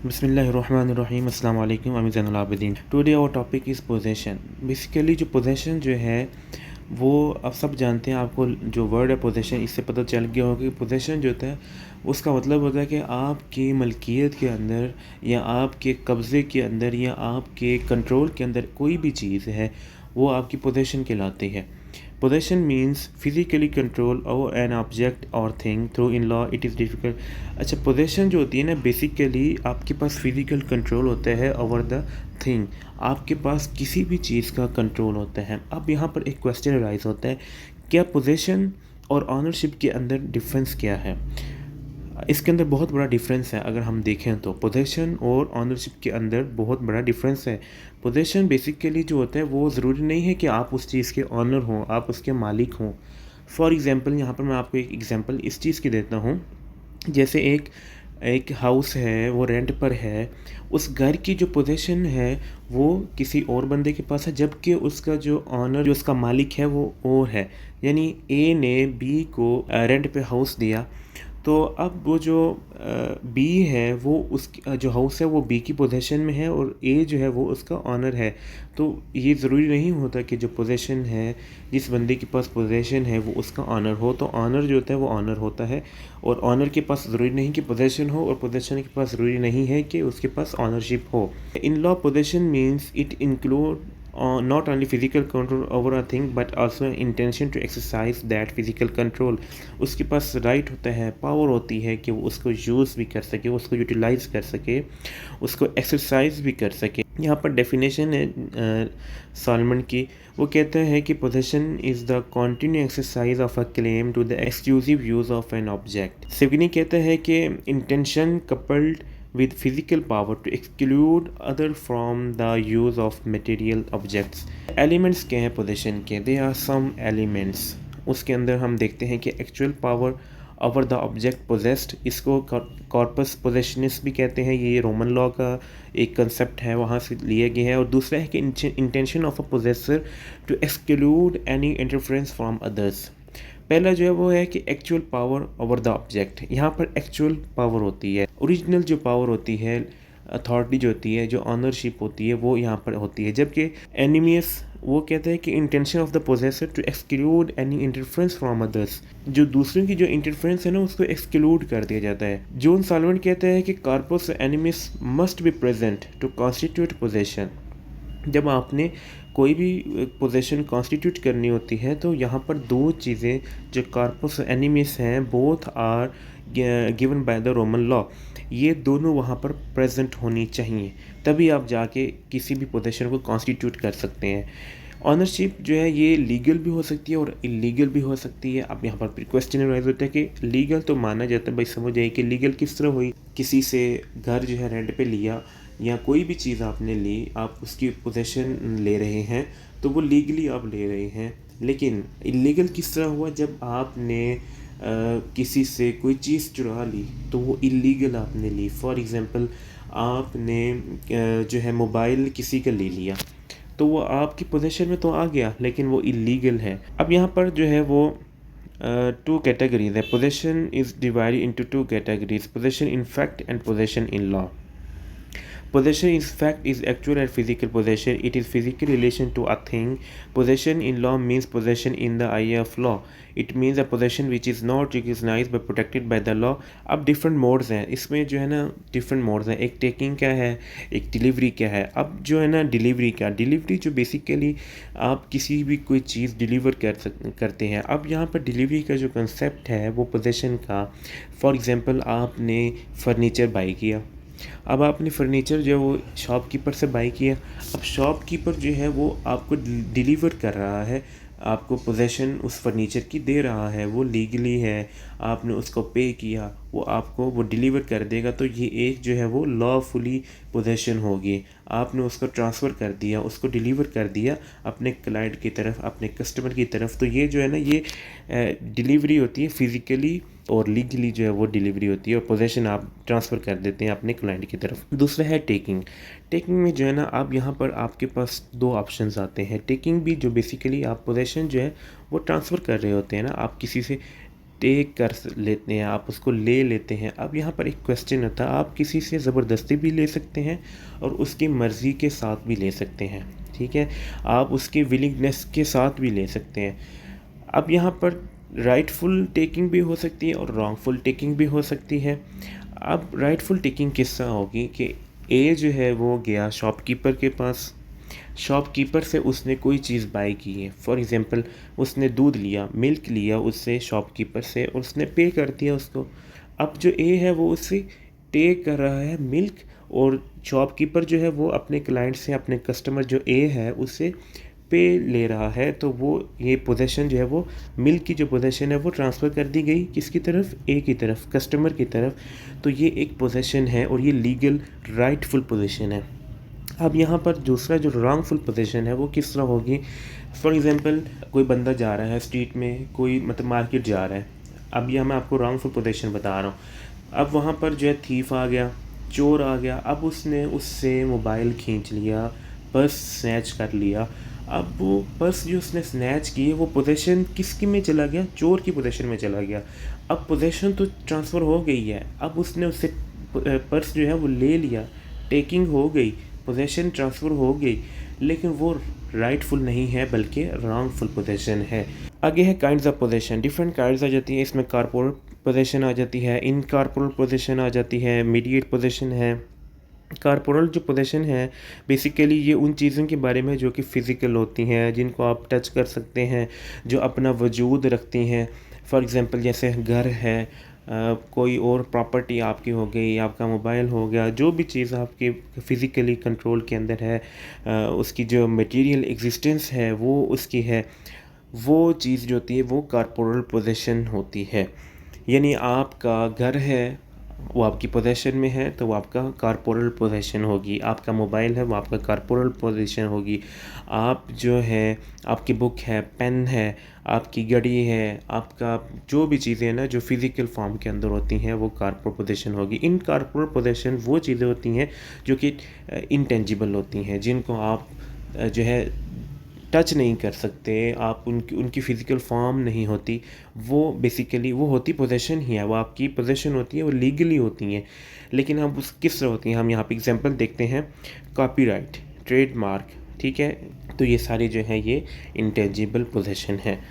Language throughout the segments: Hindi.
बिस्मिल्लाहिर्रहमानिर्रहीम अस्सलाम वालेकुम I'm Zainul Abidin. Today our topic is possession. Basically जो पोजेशन जो है वो आप सब जानते हैं। आपको जो वर्ड है पोजेशन, इससे पता चल गया होगा कि पोजेशन जो होता है उसका मतलब होता है कि आपकी मलकियत के अंदर या आपके कब्ज़े के अंदर या आपके कंट्रोल के अंदर कोई भी चीज़ है वो आपकी पोजेशन कहलाती है। Possession means physically control over an object or thing through in law it is difficult. अच्छा, पोजेशन जो होती है ना, बेसिकली आपके पास फिज़िकल कंट्रोल होता है ओवर द थिंग। आपके पास किसी भी चीज़ का कंट्रोल होता है। अब यहाँ पर एक क्वेश्चन राइज होता है, क्या पोजेशन और ऑनरशिप के अंदर डिफरेंस क्या है? इसके अंदर बहुत बड़ा डिफरेंस है। अगर हम देखें तो पोजेशन और ऑनरशिप के अंदर बहुत बड़ा डिफरेंस है। पोजेशन बेसिकली जो होता है वो ज़रूरी नहीं है कि आप उस चीज़ के ऑनर हों, आप उसके मालिक हों। फॉर एग्ज़ाम्पल, यहाँ पर मैं आपको एक एग्ज़ाम्पल इस चीज़ की देता हूँ। जैसे एक एक हाउस है, वो रेंट पर है। उस घर की जो पोजीशन है वो किसी और बंदे के पास है, जबकि उसका जो ऑनर, जो उसका मालिक है, वो और है। यानी ए ने बी को रेंट पे हाउस दिया। तो अब वो जो बी है वो उसकी जो हाउस है वो बी की पोजीशन में है और ए जो है वो उसका ऑनर है। तो ये ज़रूरी नहीं होता कि जो पोजीशन है, जिस बंदे के पास पोजीशन है वो उसका ऑनर हो। तो ऑनर जो होता है वो ऑनर होता है, और ऑनर के पास ज़रूरी नहीं कि पोजीशन हो, और पोजीशन के पास ज़रूरी नहीं है कि उसके पास ऑनरशिप हो। In law position means it include not only physical control over a thing but also an intention to exercise that physical control। उसके पास राइट होता है, पावर होती है कि वो उसको यूज़ भी कर सके, उसको यूटिलाइज कर सके, उसको एक्सरसाइज भी कर सके। यहाँ पर डेफिनेशन है सॉलमन की। वो कहते हैं कि possession is the continue exercise of a claim to the exclusive use of an object. Savigny कहते हैं कि intention coupled with physical power to exclude other from the use of material objects। Elements क्या हैं पोजीशन के? They are some elements. उसके अंदर हम देखते हैं कि actual power over the object possessed, इसको कॉर्पस पोजेशनिस भी कहते हैं। ये रोमन लॉ का एक कंसेप्ट है, वहाँ से लिया गया है। और दूसरा है कि intention of a possessor to exclude any interference from others. पहला जो है वो है कि actual power over the object. यहाँ पर एक्चुअल पावर होती है, ओरिजिनल जो पावर होती है, अथॉरिटी जो होती है, जो ऑनरशिप होती है, वो यहाँ पर होती है। जबकि एनिमियस वो कहते हैं कि intention of the possessor to exclude any interference from others. जो दूसरों की जो इंटरफेरेंस है ना, उसको एक्सक्लूड कर दिया जाता है। जॉन सॉल्वेंट कहते हैं कि corpus animus must be present to constitute possession. जब आपने कोई भी पोजीशन कॉन्स्टिट्यूट करनी होती है तो यहाँ पर दो चीज़ें जो कॉर्पस एनिमिस हैं, both are given by the Roman law, ये दोनों वहाँ पर प्रेजेंट होनी चाहिए, तभी आप जाके किसी भी पोजीशन को कॉन्स्टिट्यूट कर सकते हैं। ऑनरशिप जो है ये लीगल भी हो सकती है और इलीगल भी हो सकती है। अब यहाँ पर क्वेश्चन राइज होता है कि लीगल तो माना जाता है, भाई समझ आइए कि लीगल किस तरह हुई। किसी से घर जो है रेंट पे लिया या कोई भी चीज़ आपने ली, आप उसकी पोजेशन ले रहे हैं, तो वो लीगली आप ले रहे हैं। लेकिन इलीगल किस तरह हुआ? जब आपने किसी से कोई चीज़ चुरा ली तो वो इलीगल आपने ली। फॉर एग्ज़ाम्पल, आपने जो है मोबाइल किसी का ले लिया, तो वो आपकी पोजीशन में तो आ गया, लेकिन वो इलीगल है। अब यहाँ पर जो है वो टू कैटेगरीज है। Position is divided into two categories, position in fact and position in law. Possession in fact is actual and physical possession. It is physical relation to a thing. Possession in law means possession in the eye of law. It means a possession which is not recognized but protected by the law। अब डिफरेंट मोड्स हैं इसमें, जो है ना डिफरेंट मोड्स हैं। एक टेकिंग क्या है, एक डिलीवरी क्या है। अब जो है ना डिलीवरी जो बेसिकली आप किसी भी कोई चीज़ डिलीवर करते हैं। अब यहाँ पर डिलीवरी का जो कंसेप्ट है वो पोजेशन का। फॉर एग्ज़ाम्पल, आपने फर्नीचर बाई किया। अब आपने फर्नीचर जो है वो शॉपकीपर से बाई किया। अब शॉपकीपर जो है वो आपको डिलीवर कर रहा है, आपको पोजेशन उस फर्नीचर की दे रहा है, वो लीगली है। आपने उसको पे किया, वो आपको वो डिलीवर कर देगा। तो ये एक जो है वो लॉफुली पोजेशन होगी। आपने उसको ट्रांसफ़र कर दिया, उसको डिलीवर कर दिया अपने क्लाइंट की तरफ, अपने कस्टमर की तरफ। तो ये जो है ना, ये डिलीवरी होती है फिज़िकली, और लीगली जो है वो डिलीवरी होती है, और पोजेशन आप ट्रांसफ़र कर देते हैं अपने क्लाइंट की तरफ। दूसरा है टेकिंग। टेकिंग में जो है ना, आप यहाँ पर आपके पास दो ऑप्शंस आते हैं। टेकिंग भी जो बेसिकली आप पोजेशन जो है वो ट्रांसफ़र कर रहे होते हैं ना, आप किसी से टेक कर लेते हैं, आप उसको ले लेते हैं। अब यहाँ पर एक क्वेश्चन होता है, आप किसी से ज़बरदस्ती भी ले सकते हैं और उसकी मर्ज़ी के साथ भी ले सकते हैं, ठीक है। आप उसकी विलिंगनेस के साथ भी ले सकते हैं। अब यहाँ पर राइटफुल टेकिंग भी हो सकती है और रॉन्गफुल टेकिंग भी हो सकती है। अब राइटफुल टेकिंग किस तरह होगी कि ए जो है वो गया शॉपकीपर के पास, शॉपकीपर से उसने कोई चीज़ बाई की है, फॉर एग्ज़ाम्पल उसने दूध लिया, मिल्क लिया उससे शॉपकीपर से और उसने पे कर दिया उसको। अब जो ए है वो उससे टेक कर रहा है मिल्क, और शॉपकीपर जो है वो अपने क्लाइंट से, अपने कस्टमर जो ए है उससे पे ले रहा है। तो वो ये पोजेशन जो है वो मिल्क की जो पोजेशन है वो ट्रांसफ़र कर दी गई किसकी तरफ, ए की तरफ, कस्टमर की तरफ। तो ये एक पोजेशन है और ये लीगल राइटफुल पोजीशन है। अब यहाँ पर दूसरा जो रॉन्गफुल पोजीशन है वो किस तरह होगी, फॉर एग्ज़ाम्पल कोई बंदा जा रहा है स्ट्रीट में, कोई मतलब मार्केट जा रहा है। अब यह मैं आपको रॉन्गफुल पोजीशन बता रहा हूँ। अब वहाँ पर जो है थीफ आ गया, चोर आ गया, अब उसने उससे मोबाइल खींच लिया, पर्स स्नैच कर लिया। अब वो पर्स जो उसने स्नैच की है वो पोजीशन किसकी में चला गया, चोर की पोजीशन में चला गया। अब पोजीशन तो ट्रांसफ़र हो गई है, अब उसने उससे पर्स जो है वो ले लिया, टेकिंग हो गई, पोजेशन ट्रांसफ़र हो गई, लेकिन वो राइटफुल नहीं है बल्कि रॉन्गफुल पोजेशन है। आगे है kinds of possession, different kinds आ जाती है इसमें। कॉर्पोरल पोजेशन आ जाती है, इनकॉर्पोरल पोजेशन आ जाती है, मीडिएट पोजेशन है। कॉर्पोरल जो पोजेशन है बेसिकली ये उन चीज़ों के बारे में जो कि फ़िज़िकल होती हैं, जिनको आप टच कर सकते हैं, जो अपना वजूद रखती हैं। फॉर एग्ज़ाम्पल जैसे घर है, कोई और प्रॉपर्टी आपकी हो गई, आपका मोबाइल हो गया, जो भी चीज़ आपके फ़िज़िकली कंट्रोल के अंदर है, उसकी जो मटेरियल एग्जिस्टेंस है वो उसकी है, वो चीज़ जो होती है वो कॉर्पोरल पोजेशन होती है। यानी आपका घर है वो आपकी पोजेशन में है तो वो आपका कॉर्पोरल पोजेशन होगी, आपका मोबाइल है वो आपका कॉर्पोरल पोजेशन होगी। आप जो है, आपकी बुक है, पेन है, आपकी घड़ी है, आपका जो भी चीज़ें हैं ना जो फ़िज़िकल फॉर्म के अंदर होती हैं वो कॉर्पोरल पोजेशन होगी। इन कॉर्पोरल पोजेशन वो चीज़ें होती हैं जो कि इंटेंजिबल होती हैं, जिनको आप जो है टच नहीं कर सकते, आप उनकी फ़िज़िकल फॉर्म नहीं होती, वो बेसिकली वो होती पोजेशन ही है, वो आपकी पोजेशन होती है, वो लीगली होती हैं। लेकिन हम उस किस तरह होती हैं, हम यहाँ पे एग्जांपल देखते हैं, कॉपीराइट, ट्रेडमार्क, ठीक है। तो ये सारी जो है ये इंटेंजिबल पोजेशन है।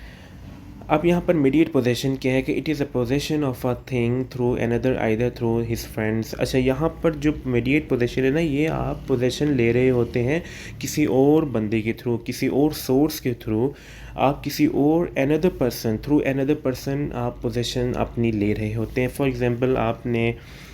अब यहाँ पर मीडिएट पोजेशन क्या है कि it is a possession of a thing through another either through his friends. अच्छा, यहाँ पर जो मीडिएट पोजेशन है ना, ये आप पोजेशन ले रहे होते हैं किसी और बंदे के थ्रू, किसी और सोर्स के थ्रू, आप किसी और another person through another person आप पोजेशन अपनी ले रहे होते हैं। फॉर एग्ज़ाम्पल आपने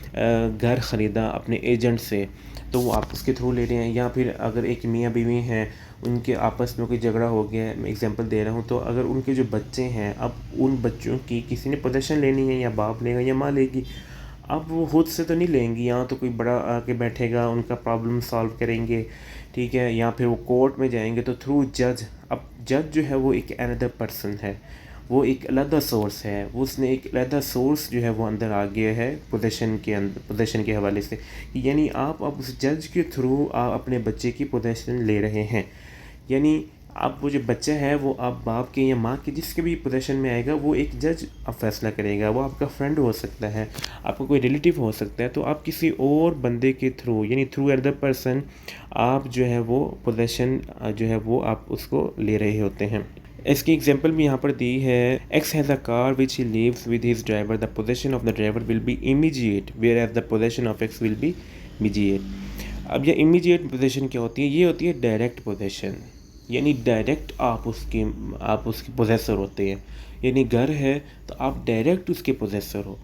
घर ख़रीदा अपने एजेंट से, तो वो आप उसके थ्रू ले रहे हैं। या फिर अगर एक मियाँ बीवी हैं, उनके आपस में कोई झगड़ा हो गया है, मैं एग्जांपल दे रहा हूँ, तो अगर उनके जो बच्चे हैं, अब उन बच्चों की किसी ने पोजेशन लेनी है, या बाप लेगा या माँ लेगी। अब वो खुद से तो नहीं लेंगी, यहाँ तो कोई बड़ा आके बैठेगा, उनका प्रॉब्लम सॉल्व करेंगे, ठीक है। या फिर वो कोर्ट में जाएंगे तो थ्रू जज। अब जज जो है वो एक अनदर पर्सन है, वो एक अलग सोर्स है, वो उसने एक अलग सोर्स जो है वो अंदर आ गया है पोजेशन के अंदर, पोजेशन के हवाले से। यानी आप अब उस जज के थ्रू आप अपने बच्चे की पोजेशन ले रहे हैं। यानी आप वो जो बच्चा है वो आप बाप के या माँ के जिसके भी पोजेशन में आएगा, वो एक जज अब फैसला करेगा। वो आपका फ्रेंड हो सकता है, आपका कोई रिलेटिव हो सकता है, तो आप किसी और बंदे के थ्रू, यानी थ्रू अदर पर्सन, आप जो है वो पोजेशन जो है वो आप उसको ले रहे होते हैं। इसकी एग्जांपल भी यहाँ पर दी है, X has a car which he leaves with his driver, the possession of the driver will be immediate whereas the possession of X will be mediate. अब यह इमीडिएट पोजेशन क्या होती है, ये होती है डायरेक्ट पोजेशन, यानी डायरेक्ट आप उसके पोजेसर होते हैं। यानी घर है तो आप डायरेक्ट उसके पोजेसर हो,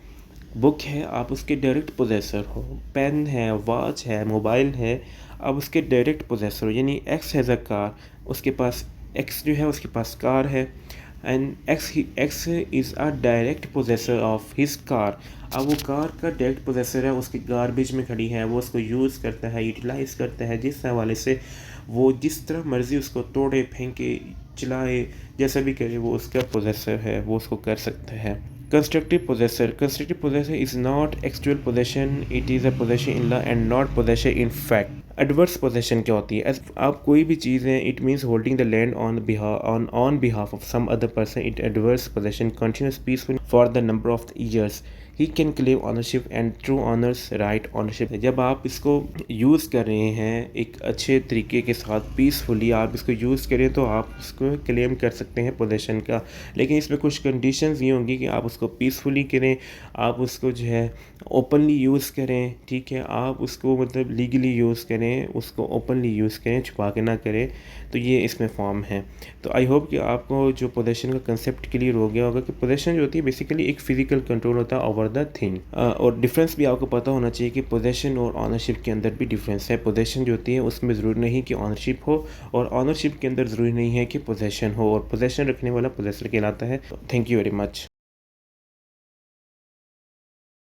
बुक है आप उसके डायरेक्ट पोजेसर हो, पेन है, वॉच है, मोबाइल है, आप उसके डायरेक्ट पोजेसर हो। यानी एक्स हैज़ अ कार, उसके पास एक्स जो है उसके पास कार है, and x is a direct possessor of his car. अब वो कार का डायरेक्ट पोजेसर है, उसकी गार्बेज में खड़ी है, वो उसको यूज़ करता है, यूटिलाइज़ करता है, जिस हवाले से वो जिस तरह मर्ज़ी उसको तोड़े, फेंके, चलाए, जैसा भी करे, वो उसका पोजेसर है, वो उसको कर सकता है। Constructive possessor is not actual possession, it is a possession in law and not possession in fact. Adverse possession क्या होती है? आप कोई भी चीज़ है, it means holding the land on behalf of some other person. It adverse possession continuous peaceful for the number of years. He can claim ownership and true owners right ownership. जब आप इसको यूज़ कर रहे हैं एक अच्छे तरीके के साथ, पीसफुली आप इसको यूज़ करें, तो आप उसको क्लेम कर सकते हैं पोजेशन का। लेकिन इसमें कुछ कंडीशंस ये होंगी कि आप उसको पीसफुली करें, आप उसको जो है ओपनली यूज़ करें, ठीक है, आप उसको मतलब लीगली यूज़ करें, उसको ओपनली यूज़ करें, छुपा के ना करें। तो ये इसमें फॉर्म है। तो आई होप कि आपको जो पोजेशन का कंसेप्ट क्लियर हो गया होगा कि पोजेशन जो होती है बेसिकली एक फिजिकल कंट्रोल होता है ओवर द थिंग। और डिफरेंस भी आपको पता होना चाहिए कि पोजेशन और ऑनरशिप के अंदर भी डिफरेंस है। पोजेशन जो होती है उसमें ज़रूरी नहीं कि ऑनरशिप हो, और ऑनरशिप के अंदर ज़रूरी नहीं है कि पोजेशन हो, और पोजेशन रखने वाला पोजेसर कहलाता है। Thank you very much.